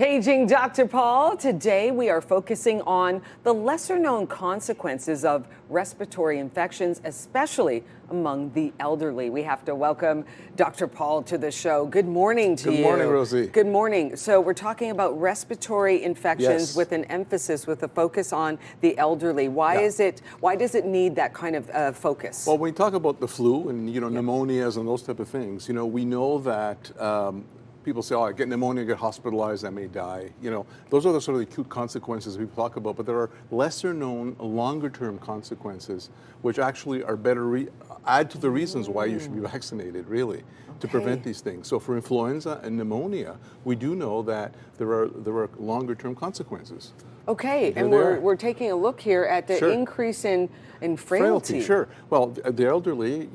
Paging Dr. Paul. Today we are focusing on the lesser known consequences of respiratory infections, especially among the elderly. We have to welcome Dr. Paul to the show. Good morning to you. Good morning, Rosie. Good morning. So we're talking about respiratory infections with an emphasis, with a focus on the elderly. Why does it need that kind of focus? Well, when we talk about the flu and, pneumonias and those type of things, we know that people say, oh, I get pneumonia, get hospitalized, I may die. Those are the sort of the acute consequences people talk about, but there are lesser known, longer term consequences, which actually are better, add to the reasons why you should be vaccinated, really, to prevent these things. So for influenza and pneumonia, we do know that there are longer term conseconsequences. Okay, and we're taking a look here at the increase in frailty. Sure. Well, the elderly,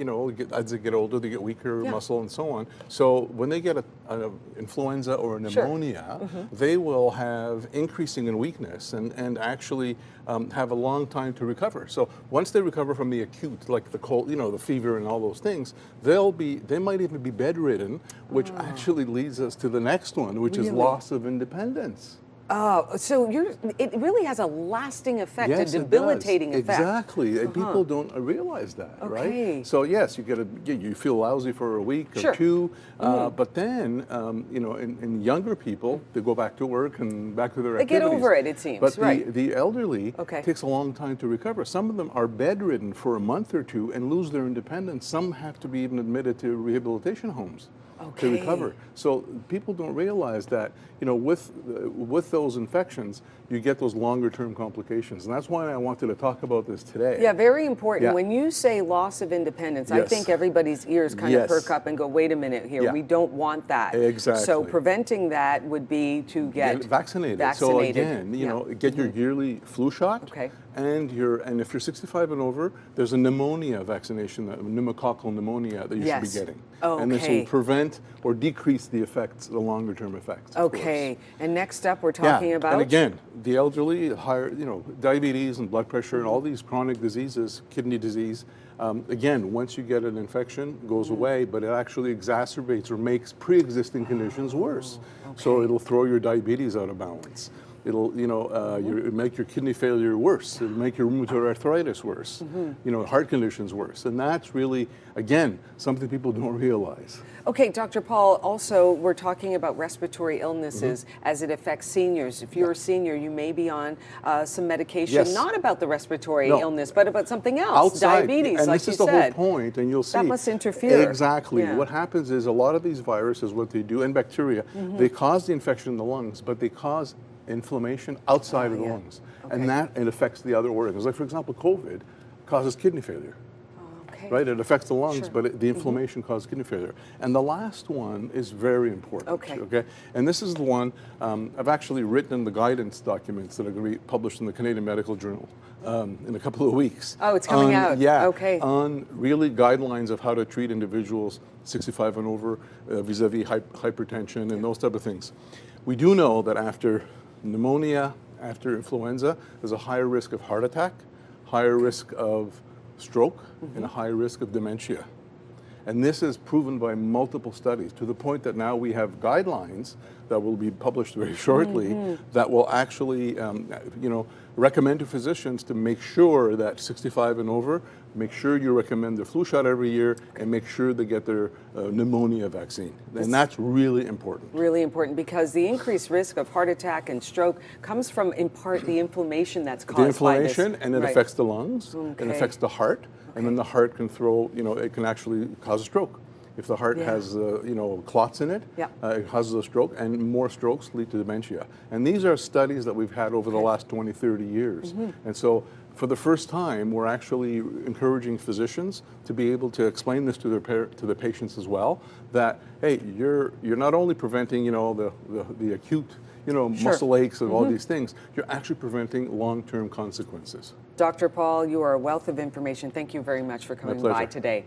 as they get older, they get weaker muscle and so on. So when they get an influenza or a pneumonia, they will have increasing in weakness and actually have a long time to recover. So once they recover from the acute, like the cold, the fever and all those things, they might even be bedridden, which actually leads us to the next one, which is loss of independence. Oh, so it really has a lasting effect, a debilitating effect. Exactly, and people don't realize that, right? So yes, you feel lousy for a week or two, but then in younger people, they go back to work and back to their activities. They get over it, it seems. But the elderly takes a long time to recover. Some of them are bedridden for a month or two and lose their independence. Some have to be even admitted to rehabilitation homes to recover. So people don't realize that, with those infections, you get those longer term complications. And that's why I wanted to talk about this today. Yeah, very important. When you say loss of independence, I think everybody's ears kind of perk up and go, wait a minute here, we don't want that. Exactly. So preventing that would be to get vaccinated. So again, get your yearly flu shot. Okay. And if you're 65 and over, there's a pneumonia vaccination, pneumococcal pneumonia that you should be getting. And this will prevent or decrease the effects, the longer term effects. Okay. And next up, we're talking about? And again, the elderly, higher, diabetes and blood pressure and all these chronic diseases, kidney disease. Again, once you get an infection, it goes away, but it actually exacerbates or makes pre-existing conditions worse. So it'll throw your diabetes out of balance. It'll, make your kidney failure worse. It'll make your rheumatoid arthritis worse. Heart conditions worse. And that's really, again, something people don't realize. Okay, Dr. Paul, also we're talking about respiratory illnesses as it affects seniors. If you're a senior, you may be on some medication, not about the respiratory illness, but about something else, diabetes, and like this is you the said. whole point, and you'll see. That must interfere. Exactly. What happens is a lot of these viruses, what they do, and bacteria, they cause the infection in the lungs, but they cause inflammation outside of the lungs. And it affects the other organs. Like, for example, COVID causes kidney failure. Right? It affects the lungs, but the inflammation causes kidney failure. And the last one is very important. Okay. And this is the one I've actually written in the guidance documents that are going to be published in the Canadian Medical Journal in a couple of weeks. Oh, it's coming out. Yeah. On really guidelines of how to treat individuals 65 and over vis-a-vis hypertension and those type of things. We do know that after pneumonia, after influenza, there's a higher risk of heart attack, higher risk of stroke, and a high risk of dementia. And this is proven by multiple studies to the point that now we have guidelines that will be published very shortly that will actually, recommend to physicians to make sure that 65 and over, make sure you recommend the flu shot every year and make sure they get their pneumonia vaccine. And that's really important. Really important because the increased risk of heart attack and stroke comes from, in part, the inflammation that's caused by this. And it affects the lungs, it affects the heart, and then the heart can it can actually cause a stroke. If the heart has, clots in it, it causes a stroke, and more strokes lead to dementia. And these are studies that we've had over the last 20, 30 years. And so for the first time, we're actually encouraging physicians to be able to explain this to their patients as well, that, hey, you're not only preventing, the acute, muscle aches and all these things, you're actually preventing long-term consequences. Dr. Paul, you are a wealth of information. Thank you very much for coming by today.